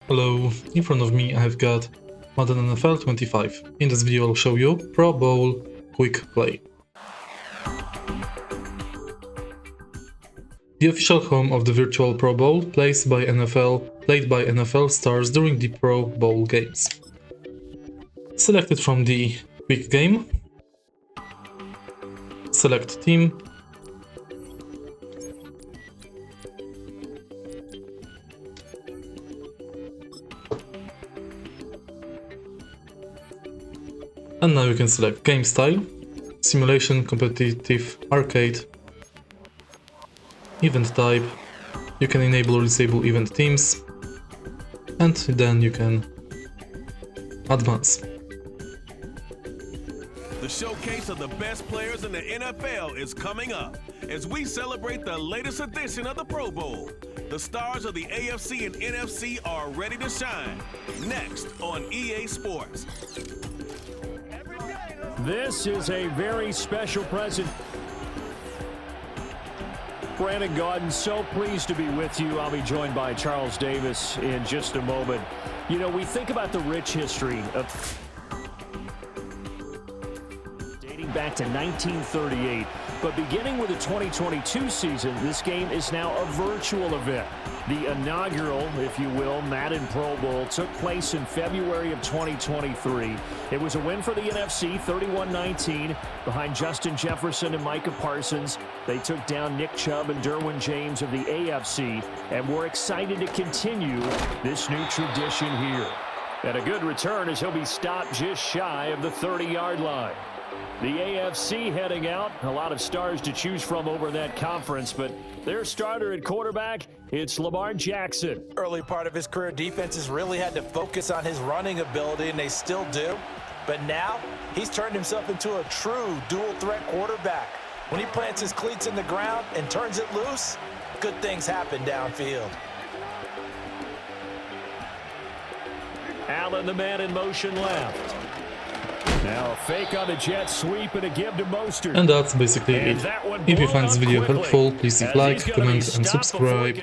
Hello, in front of me I've got Madden NFL 25. In this video I'll show you Pro Bowl Quick Play. The official home of the virtual Pro Bowl, played by NFL stars during the Pro Bowl games. Select it from the Quick Game, select Team, and now you can select Game Style, Simulation, Competitive, Arcade, Event Type. You can enable or disable event teams, and then you can advance. The showcase of the best players in the NFL is coming up as we celebrate the latest edition of the Pro Bowl. The stars of the AFC and NFC are ready to shine. Next on EA Sports. This is a very special present. Brandon Gaudin, so pleased to be with you. I'll be joined by Charles Davis in just a moment. You know, we think about the rich history of dating back to 1938, but beginning with the 2022 season, this game is now a virtual event. The inaugural, if you will, Madden Pro Bowl took place in February of 2023. It was a win for the NFC, 31-19, behind Justin Jefferson and Micah Parsons. They took down Nick Chubb and Derwin James of the AFC, and we're excited to continue this new tradition here. And a good return as he'll be stopped just shy of the 30-yard line. The AFC heading out. A lot of stars to choose from over that conference, but their starter at quarterback, it's Lamar Jackson. Early part of his career, defenses really had to focus on his running ability, and they still do. But now, he's turned himself into a true dual-threat quarterback. When he plants his cleats in the ground and turns it loose, good things happen downfield. Allen, the man in motion left. Now a fake on the jet sweep and a give to Mostert. And that's basically it. If you find this video helpful, please leave like, comment and subscribe.